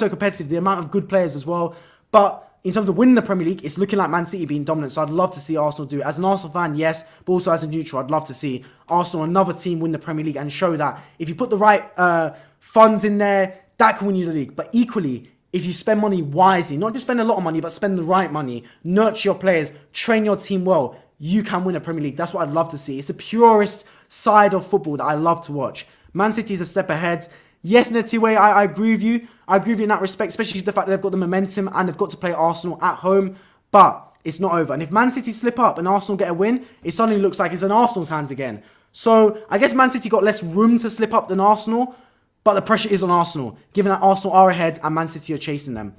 competitive. The amount of good players as well. But in terms of winning the Premier League, it's looking like Man City being dominant. So I'd love to see Arsenal do it. As an Arsenal fan, yes, but also as a neutral, I'd love to see Arsenal, another team, win the Premier League and show that if you put the right funds in there, that can win you the league. But equally, if you spend money wisely, not just spend a lot of money, but spend the right money, nurture your players, train your team well, you can win a Premier League. That's what I'd love to see. It's the purest side of football that I love to watch. Man City is a step ahead. Yes, Nettiway, I agree with you. I agree with you in that respect, especially the fact that they've got the momentum and they've got to play Arsenal at home. But it's not over. And if Man City slip up and Arsenal get a win, it suddenly looks like it's in Arsenal's hands again. So I guess Man City got less room to slip up than Arsenal. But the pressure is on Arsenal, given that Arsenal are ahead and Man City are chasing them.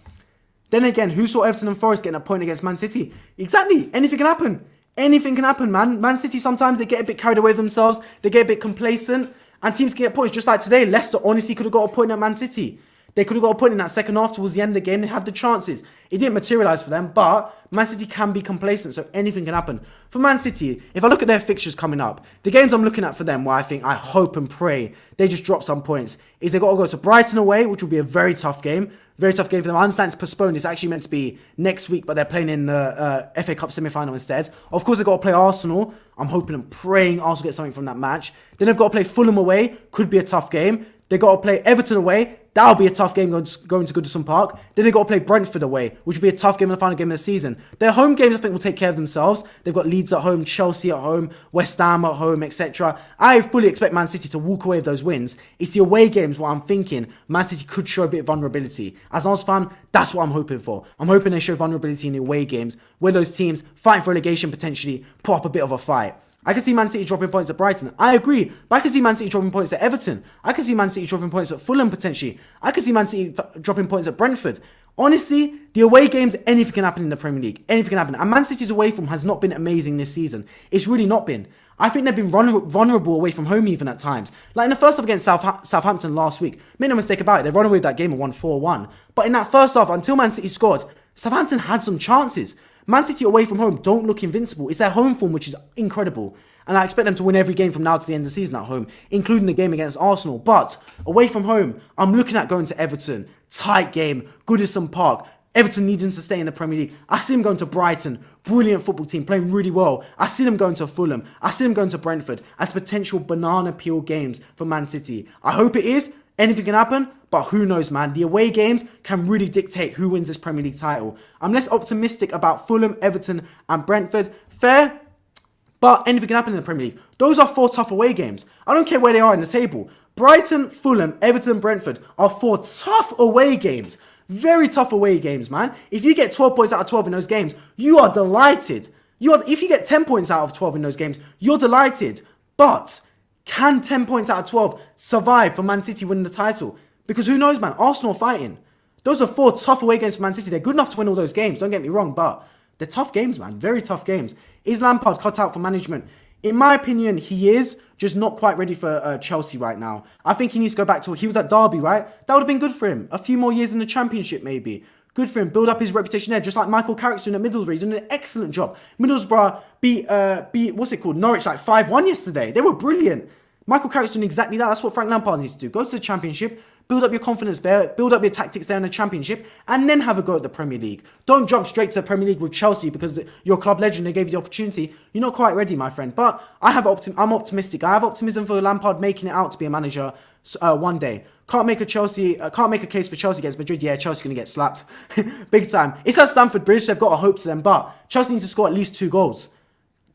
Then again, who saw Everton and Forest getting a point against Man City? Exactly. Anything can happen. Anything can happen, man. Man City, sometimes they get a bit carried away with themselves. They get a bit complacent. And teams can get points. Just like today, Leicester honestly could have got a point at Man City. They could have got a point in that second half towards the end of the game. They had the chances. It didn't materialise for them, but Man City can be complacent, so anything can happen. For Man City, if I look at their fixtures coming up, the games I'm looking at for them, where I hope and pray they just drop some points, is they've got to go to Brighton away, which will be a very tough game. Very tough game for them. I understand it's postponed. It's actually meant to be next week, but they're playing in the FA Cup semi-final instead. Of course, they've got to play Arsenal. I'm hoping and praying Arsenal get something from that match. Then they've got to play Fulham away. Could be a tough game. They've got to play Everton away. That'll be a tough game going to Goodison Park. Then they've got to play Brentford away, which will be a tough game in the final game of the season. Their home games, I think, will take care of themselves. They've got Leeds at home, Chelsea at home, West Ham at home, etc. I fully expect Man City to walk away with those wins. It's the away games where I'm thinking Man City could show a bit of vulnerability. As an Arsenal fan, that's what I'm hoping for. I'm hoping they show vulnerability in the away games, where those teams fighting for relegation potentially put up a bit of a fight. I can see Man City dropping points at Brighton. I agree. But I can see Man City dropping points at Everton. I can see Man City dropping points at Fulham potentially. I can see Man City dropping points at Brentford. Honestly, the away games, anything can happen in the Premier League. Anything can happen. And Man City's away form has not been amazing this season. It's really not been. I think they've been vulnerable away from home even at times. Like in the first half against Southampton last week. Make no mistake about it. They run away with that game and won 4-1. But in that first half, until Man City scored, Southampton had some chances. Man City away from home don't look invincible. It's their home form which is incredible. And I expect them to win every game from now to the end of the season at home, including the game against Arsenal. But away from home, I'm looking at going to Everton. Tight game, Goodison Park. Everton needing to stay in the Premier League. I see them going to Brighton. Brilliant football team, playing really well. I see them going to Fulham. I see them going to Brentford as potential banana peel games for Man City. I hope it is. Anything can happen, but who knows, man. The away games can really dictate who wins this Premier League title. I'm less optimistic about Fulham, Everton and Brentford. Fair, but anything can happen in the Premier League. Those are 4 tough away games. I don't care where they are in the table. Brighton, Fulham, Everton, Brentford are 4 tough away games. Very tough away games, man. If you get 12 points out of 12 in those games, you are delighted. If you get 10 points out of 12 in those games, you're delighted. But can 10 points out of 12 survive for Man City winning the title? Because who knows, man. Arsenal are fighting. Those are 4 tough away games for Man City. They're good enough to win all those games. Don't get me wrong, but they're tough games, man. Very tough games. Is Lampard cut out for management? In my opinion, he is. Just not quite ready for Chelsea right now. I think he needs to go back to... He was at Derby, right? That would have been good for him. A few more years in the Championship, maybe. Good for him. Build up his reputation there, just like Michael Carrick's doing at Middlesbrough. He's doing an excellent job. Middlesbrough beat what's it called? Norwich like 5-1 yesterday. They were brilliant. Michael Carrick's doing exactly that. That's what Frank Lampard needs to do. Go to the Championship, build up your confidence there, build up your tactics there in the Championship, and then have a go at the Premier League. Don't jump straight to the Premier League with Chelsea because your club legend, they gave you the opportunity. You're not quite ready, my friend. But I'm optimistic. I have optimism for Lampard making it out to be a manager one day. Can't make a case for Chelsea against Madrid. Yeah, Chelsea's going to get slapped. Big time. It's at Stamford Bridge, so they've got a hope to them. But Chelsea need to score at least 2 goals.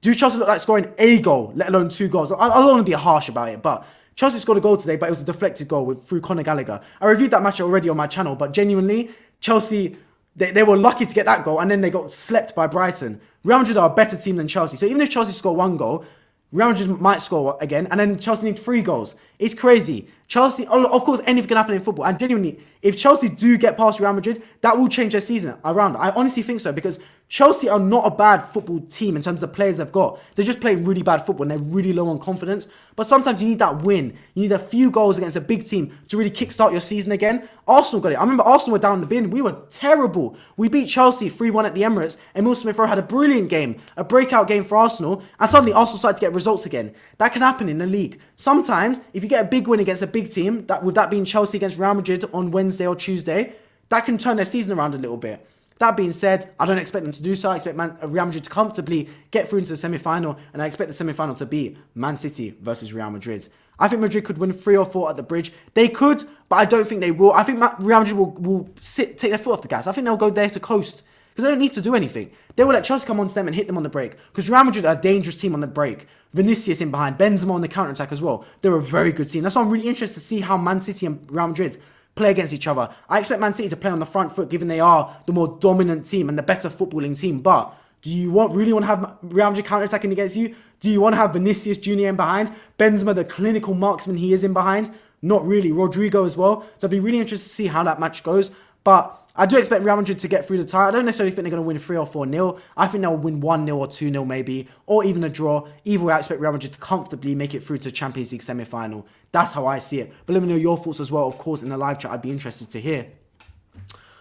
Do Chelsea look like scoring a goal, let alone 2 goals? I don't want to be harsh about it, but Chelsea scored a goal today, but it was a deflected goal through Conor Gallagher. I reviewed that match already on my channel, but genuinely, Chelsea, they were lucky to get that goal, and then they got slept by Brighton. Real Madrid are a better team than Chelsea, so even if Chelsea score 1 goal, Real Madrid might score again, and then Chelsea need 3 goals. It's crazy. Chelsea, of course, anything can happen in football. And genuinely, if Chelsea do get past Real Madrid, that will change their season around. I honestly think so, because Chelsea are not a bad football team in terms of the players they've got. They're just playing really bad football and they're really low on confidence. But sometimes you need that win. You need a few goals against a big team to really kickstart your season again. Arsenal got it. I remember Arsenal were down in the bin. We were terrible. We beat Chelsea 3-1 at the Emirates. Emile Smith-Rowe had a brilliant game, a breakout game for Arsenal. And suddenly Arsenal started to get results again. That can happen in the league. Sometimes, if you get a big win against a big team, with that being Chelsea against Real Madrid on Wednesday or Tuesday, that can turn their season around a little bit. That being said, I don't expect them to do so. I expect Real Madrid to comfortably get through into the semi-final, and I expect the semi-final to be Man City versus Real Madrid. I think Madrid could win 3 or 4 at the Bridge. They could, but I don't think they will. I think Real Madrid will take their foot off the gas. I think they'll go there to coast because they don't need to do anything. They will let Chelsea come on to them and hit them on the break, because Real Madrid are a dangerous team on the break. Vinicius in behind, Benzema on the counter-attack as well. They're a very good team. That's why I'm really interested to see how Man City and Real Madrid play against each other. I expect Man City to play on the front foot, given they are the more dominant team and the better footballing team. But do you really want to have Real Madrid counter-attacking against you? Do you want to have Vinicius Jr. in behind? Benzema, the clinical marksman he is in behind? Not really. Rodrigo as well. So I'd be really interested to see how that match goes. But I do expect Real Madrid to get through the tie. I don't necessarily think they're going to win 3 or 4-0. I think they'll win 1-0 or 2-0 maybe, or even a draw. Either way, I expect Real Madrid to comfortably make it through to Champions League semi-final. That's how I see it. But let me know your thoughts as well, of course, in the live chat. I'd be interested to hear.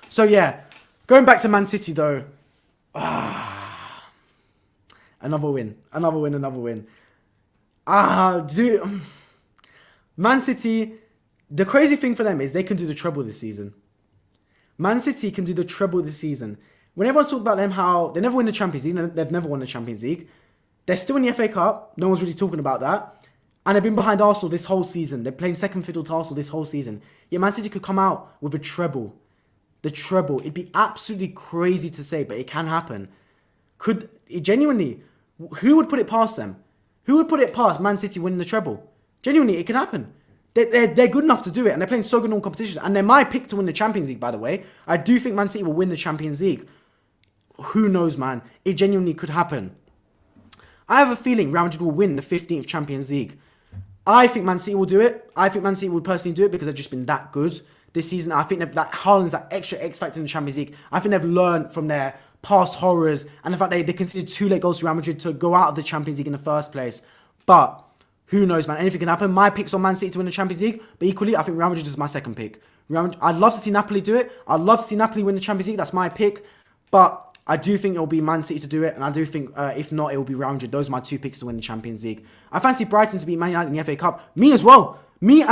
So yeah, going back to Man City though. Another win. Man City, the crazy thing for them is they can do the treble this season. Man City can do the treble this season. When everyone's talking about them, how they never win the Champions League, they've never won the Champions League. They're still in the FA Cup. No one's really talking about that. And they've been behind Arsenal this whole season. They're playing second fiddle to Arsenal this whole season. Yet Man City could come out with a treble. The treble. It'd be absolutely crazy to say, but it can happen. Could it genuinely? Who would put it past them? Who would put it past Man City winning the treble? Genuinely, it can happen. They're good enough to do it, and they're playing so good in all competitions. And they're my pick to win the Champions League, by the way. I do think Man City will win the Champions League. Who knows, man? It genuinely could happen. I have a feeling Real Madrid will win the 15th Champions League. I think Man City will do it. I think Man City will personally do it because they've just been that good this season. I think that Haaland's that extra X factor in the Champions League. I think they've learned from their past horrors and the fact they conceded 2 late goals to Real Madrid to go out of the Champions League in the first place. But who knows, man? Anything can happen. My pick's on Man City to win the Champions League, but equally, I think Real Madrid is my second pick. I'd love to see Napoli do it. I'd love to see Napoli win the Champions League. That's my pick. But I do think it'll be Man City to do it, and I do think, if not, it will be Real Madrid. Those are my 2 picks to win the Champions League. I fancy Brighton to beat Man United in the FA Cup. Me as well. Me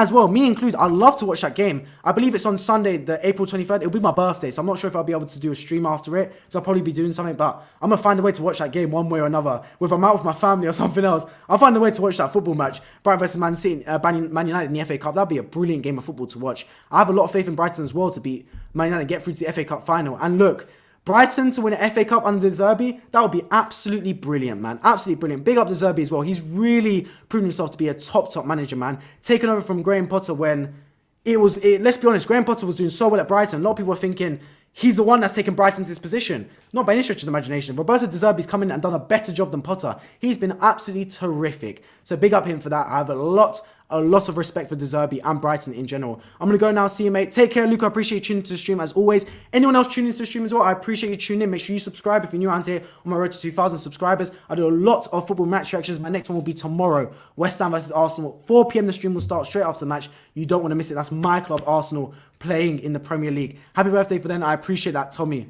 included. I'd love to watch that game. I believe it's on Sunday, the April 23rd. It'll be my birthday, so I'm not sure if I'll be able to do a stream after it. So I'll probably be doing something, but I'm going to find a way to watch that game one way or another. Whether I'm out with my family or something else, I'll find a way to watch that football match. Brighton versus Man City, Man United in the FA Cup. That'd be a brilliant game of football to watch. I have a lot of faith in Brighton as well to beat Man United and get through to the FA Cup final. And look, Brighton to win an FA Cup under De Zerbi, that would be absolutely brilliant, man. Absolutely brilliant. Big up De Zerbi as well. He's really proven himself to be a top manager, man. Taking over from Graham Potter when let's be honest, Graham Potter was doing so well at Brighton. A lot of people were thinking he's the one that's taken Brighton to this position. Not by any stretch of the imagination. Roberto De Zerbi's come in and done a better job than Potter. He's been absolutely terrific. So big up him for that. I have a lot a lot of respect for De Zerbi and Brighton in general. I'm going to go now. See you, mate. Take care, Luca. I appreciate you tuning into the stream as always. Anyone else tuning into the stream as well, I appreciate you tuning in. Make sure you subscribe if you're new around here on my road to 2,000 subscribers. I do a lot of football match reactions. My next one will be tomorrow. West Ham versus Arsenal. 4 p.m. the stream will start straight after the match. You don't want to miss it. That's my club, Arsenal, playing in the Premier League. Happy birthday for then. I appreciate that, Tommy.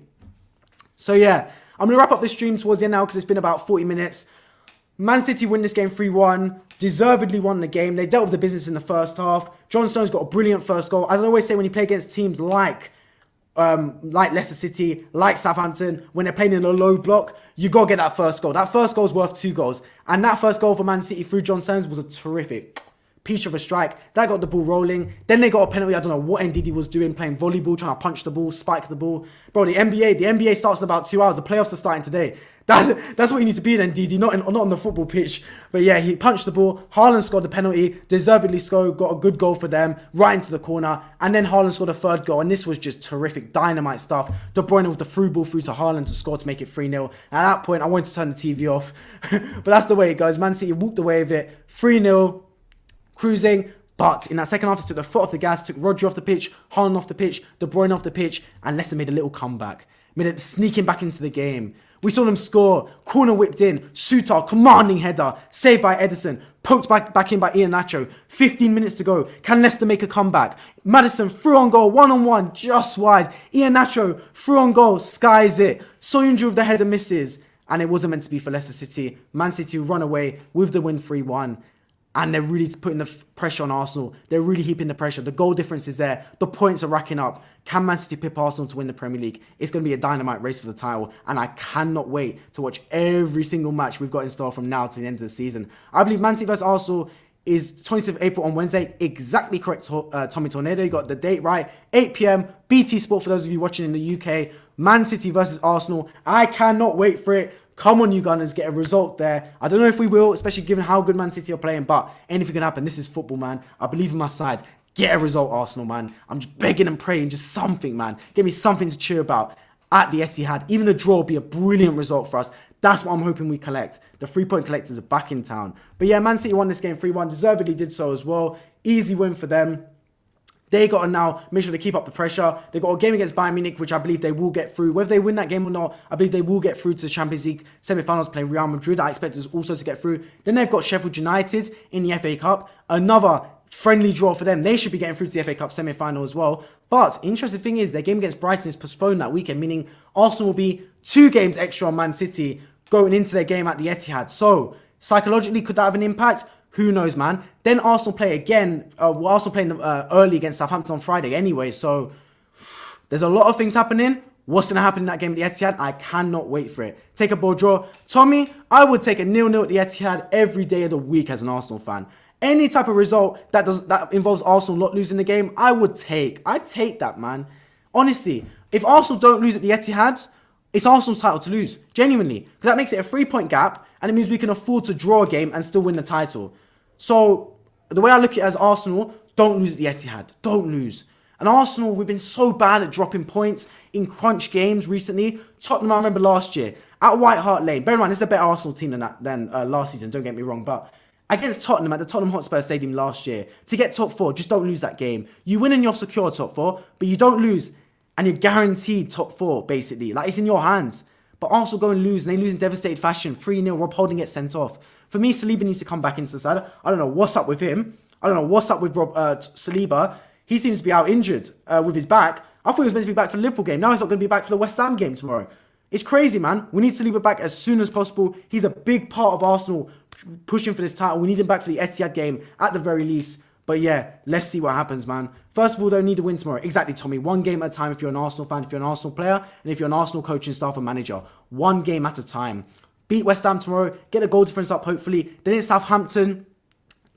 So yeah, I'm going to wrap up this stream towards the end now because it's been about 40 minutes. Man City win this game 3-1. Deservedly won the game. They dealt with the business in the first half. John Stones got a brilliant first goal. As I always say, when you play against teams like Leicester City, like Southampton, when they're playing in a low block, you got to get that first goal. That first goal is worth 2 goals. And that first goal for Man City through John Stones was a terrific peach of a strike. That got the ball rolling. Then they got a penalty. I don't know what NDD was doing, playing volleyball, trying to punch the ball, spike the ball. Bro, the NBA starts in about 2 hours. The playoffs are starting today. That's what you need to be in NDD, not on the football pitch. But yeah, he punched the ball. Haaland scored the penalty, deservedly scored, got a good goal for them, right into the corner. And then Haaland scored a third goal, and this was just terrific, dynamite stuff. De Bruyne with the through ball through to Haaland to score to make it 3-0. At that point, I wanted to turn the TV off. But that's the way it goes. Man City walked away with it, 3-0, cruising. But in that second half, they took the foot off the gas, took Rodri off the pitch, Haaland off the pitch, De Bruyne off the pitch, and Leicester made a little comeback. Made it sneaking back into the game. We saw them score, corner whipped in, Sutar, commanding header, saved by Edison, poked back in by Ihenacho, 15 minutes to go. Can Leicester make a comeback? Maddison through on goal, one-on-one, just wide. Ihenacho through on goal, skies it. Soyuncu with the header misses, and it wasn't meant to be for Leicester City. Man City run away with the win 3-1. And they're really putting the pressure on Arsenal. They're really heaping the pressure. The goal difference is there. The points are racking up. Can Man City pip Arsenal to win the Premier League? It's going to be a dynamite race for the title. And I cannot wait to watch every single match we've got in store from now to the end of the season. I believe Man City vs Arsenal is 26th of April on Wednesday. Exactly correct, Tommy Tornado. You got the date right. 8 p.m. BT Sport for those of you watching in the UK. Man City versus Arsenal. I cannot wait for it. Come on, you Gunners, get a result there. I don't know if we will, especially given how good Man City are playing, but anything can happen. This is football, man. I believe in my side. Get a result, Arsenal, man. I'm just begging and praying, just something, man. Give me something to cheer about at the Etihad. Even the draw will be a brilliant result for us. That's what I'm hoping we collect. The 3-point collectors are back in town. But yeah, Man City won this game 3-1. Deservedly did so as well. Easy win for them. They got to now make sure they keep up the pressure. They got a game against Bayern Munich, which I believe they will get through. Whether they win that game or not, I believe they will get through to the Champions League semi-finals playing Real Madrid. I expect us also to get through. Then they've got Sheffield United in the FA Cup. Another friendly draw for them. They should be getting through to the FA Cup semi-final as well. But interesting thing is their game against Brighton is postponed that weekend, meaning Arsenal will be 2 games extra on Man City going into their game at the Etihad. So psychologically, could that have an impact? Who knows, man. Then Arsenal play again. Arsenal playing early against Southampton on Friday anyway. So there's a lot of things happening. What's going to happen in that game at the Etihad? I cannot wait for it. Take a ball draw. Tommy, I would take a 0-0 at the Etihad every day of the week as an Arsenal fan. Any type of result that involves Arsenal not losing the game, I'd take that, man. Honestly, if Arsenal don't lose at the Etihad, it's Arsenal's title to lose. Genuinely. Because that makes it a 3-point gap. And it means we can afford to draw a game and still win the title. So, the way I look at it as Arsenal, don't lose at the Etihad. Don't lose. And Arsenal, we've been so bad at dropping points in crunch games recently. Tottenham, I remember last year, at White Hart Lane. Bear in mind, it's a better Arsenal team than last season, don't get me wrong. But against Tottenham at the Tottenham Hotspur Stadium last year, to get top 4, just don't lose that game. You win and you're secure top 4, but you don't lose. And you're guaranteed top 4, basically. Like, it's in your hands. But Arsenal go and lose, and they lose in devastated fashion. 3-0, Rob Holding gets sent off. For me, Saliba needs to come back into the side. I don't know what's up with him. I don't know what's up with Saliba. He seems to be out injured with his back. I thought he was meant to be back for the Liverpool game. Now he's not going to be back for the West Ham game tomorrow. It's crazy, man. We need Saliba back as soon as possible. He's a big part of Arsenal pushing for this title. We need him back for the Etihad game at the very least. But yeah, let's see what happens, man. First of all, they need to win tomorrow. Exactly, Tommy. 1 game at a time if you're an Arsenal fan, if you're an Arsenal player, and if you're an Arsenal coaching staff and manager. 1 game at a time. Beat West Ham tomorrow. Get the goal difference up, hopefully. Then it's Southampton.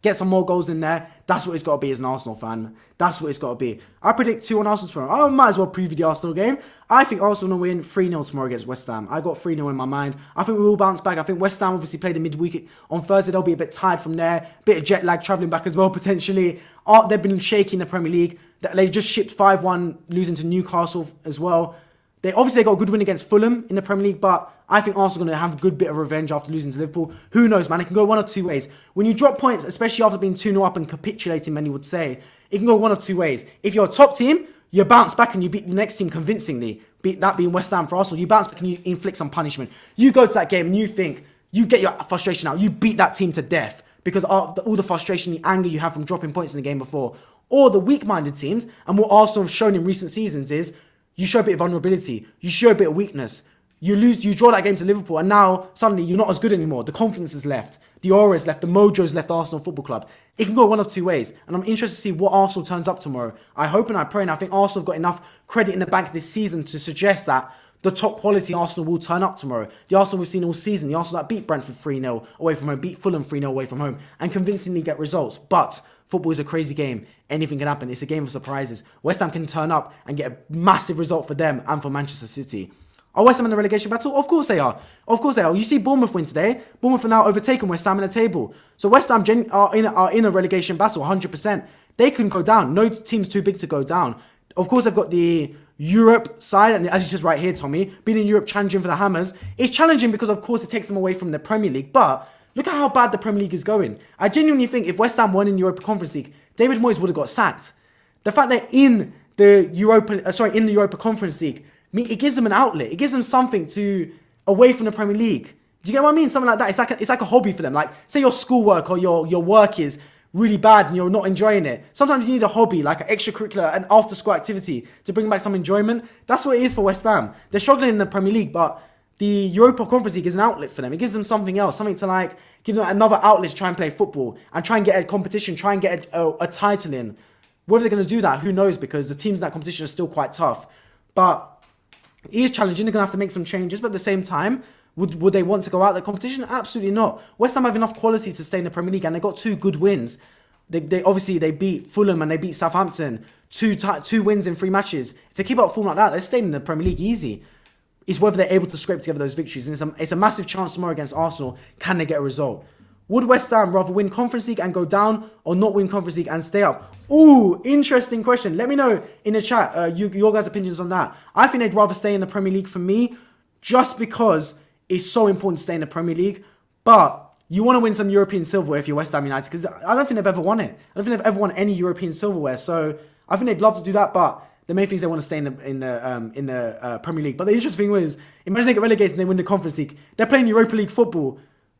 Get some more goals in there. That's what it's got to be as an Arsenal fan. That's what it's got to be. I predict 2-1 Arsenal tomorrow. I might as well preview the Arsenal game. I think Arsenal will win 3-0 tomorrow against West Ham. I got 3-0 in my mind. I think we will bounce back. I think West Ham obviously played a midweek on Thursday. They'll be a bit tired from there. Bit of jet lag travelling back as well, potentially. They've been shaky in the Premier League. They just shipped 5-1, losing to Newcastle as well. They got a good win against Fulham in the Premier League, but I think Arsenal are going to have a good bit of revenge after losing to Liverpool. Who knows, man? It can go one of two ways. When you drop points, especially after being 2-0 up and capitulating, many would say, it can go one of two ways. If you're a top team, you bounce back and you beat the next team convincingly. That being West Ham for Arsenal. You bounce back and you inflict some punishment. You go to that game and you think, you get your frustration out. You beat that team to death because all the frustration, the anger you have from dropping points in the game before. Or the weak-minded teams, and what Arsenal have shown in recent seasons is, you show a bit of vulnerability. You show a bit of weakness. You draw that game to Liverpool, and now suddenly you're not as good anymore. The confidence is left. The aura is left. The mojo is left Arsenal Football Club. It can go one of two ways, and I'm interested to see what Arsenal turns up tomorrow. I hope and I pray, and I think Arsenal have got enough credit in the bank this season to suggest that the top quality Arsenal will turn up tomorrow. The Arsenal we've seen all season, the Arsenal that beat Brentford 3-0 away from home, beat Fulham 3-0 away from home, and convincingly get results. But football is a crazy game. Anything can happen. It's a game of surprises. West Ham can turn up and get a massive result for them and for Manchester City. Are West Ham in the relegation battle? Of course they are. Of course they are. You see Bournemouth win today. Bournemouth have now overtaken West Ham in the table. So West Ham are in a relegation battle, 100%. They can go down. No team's too big to go down. Of course, they've got the Europe side, and as you said right here, Tommy, being in Europe challenging for the Hammers. It's challenging because, of course, it takes them away from the Premier League. But look at how bad the Premier League is going. I genuinely think if West Ham won in the Europa Conference League, David Moyes would have got sacked. The fact they're in the Europa Conference League, it gives them an outlet. It gives them something to away from the Premier League. Do you get what I mean? Something like that. It's like a hobby for them. Like, say your schoolwork or your work is really bad and you're not enjoying it. Sometimes you need a hobby, like an extracurricular, an after-school activity to bring back some enjoyment. That's what it is for West Ham. They're struggling in the Premier League, but the Europa Conference League is an outlet for them. It gives them something else, something to like, give them another outlet to try and play football and try and get a competition, try and get a title in. Whether they're going to do that, who knows, because the teams in that competition are still quite tough. But it is challenging. They're going to have to make some changes, but at the same time, would they want to go out of the competition? Absolutely not. West Ham have enough quality to stay in the Premier League, and they got 2 good wins. They obviously beat Fulham and they beat Southampton. 2 wins in 3 matches. If they keep up form like that, they're staying in the Premier League easy. It's whether they're able to scrape together those victories. And it's a massive chance tomorrow against Arsenal. Can they get a result? Would West Ham rather win Conference League and go down, or not win Conference League and stay up? Ooh, interesting question. Let me know in the chat your guys' opinions on that. I think they'd rather stay in the Premier League for me, just because it's so important to stay in the Premier League. But you want to win some European silverware if you're West Ham United, because I don't think they've ever won it. I don't think they've ever won any European silverware. So I think they'd love to do that, but the main thing is they want to stay in the Premier League. But the interesting thing is, imagine they get relegated and they win the Conference League. They're playing Europa League football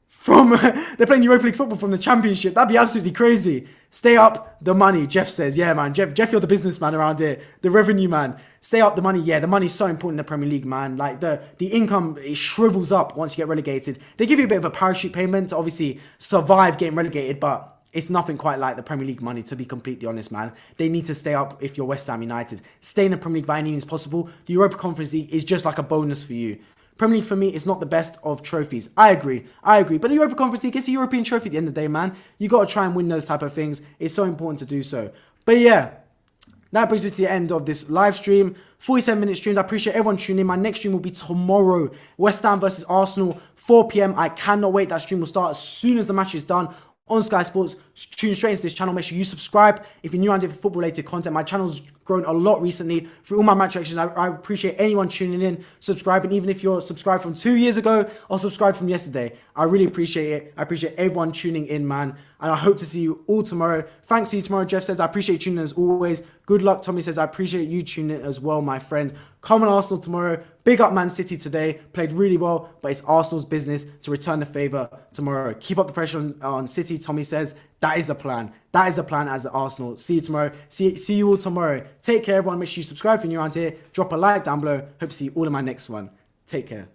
from the Championship. That'd be absolutely crazy. Stay up the money, Jeff says. Yeah, man. Jeff, you're the businessman around here, the revenue man. Stay up the money. Yeah, the money's so important in the Premier League, man. Like the income, it shrivels up once you get relegated. They give you a bit of a parachute payment to obviously survive getting relegated, but it's nothing quite like the Premier League money, to be completely honest, man. They need to stay up if you're West Ham United. Stay in the Premier League by any means possible. The Europa Conference League is just like a bonus for you. Premier League for me is not the best of trophies. I agree. But the Europa Conference League is a European trophy at the end of the day, man. You got to try and win those type of things. It's so important to do so. But yeah, that brings me to the end of this live stream. 47-minute streams. I appreciate everyone tuning in. My next stream will be tomorrow. West Ham versus Arsenal, 4 p.m. I cannot wait. That stream will start as soon as the match is done on Sky Sports. Tune straight into this channel. Make sure you subscribe if you're new and for football related content. My channel's grown a lot recently through all my match reactions. I appreciate anyone tuning in, subscribing, even if you're subscribed from 2 years ago or subscribed from yesterday. I really appreciate it. I appreciate everyone tuning in, man. And I hope to see you all tomorrow. Thanks to you tomorrow. Jeff says, I appreciate you tuning in as always. Good luck. Tommy says, I appreciate you tuning in as well, my friends. Come on Arsenal tomorrow. Big up Man City today. Played really well, but it's Arsenal's business to return the favour tomorrow. Keep up the pressure on City, Tommy says. That is a plan. That is a plan as Arsenal. See you tomorrow. See you all tomorrow. Take care, everyone. Make sure you subscribe if you're new around here. Drop a like down below. Hope to see you all in my next one. Take care.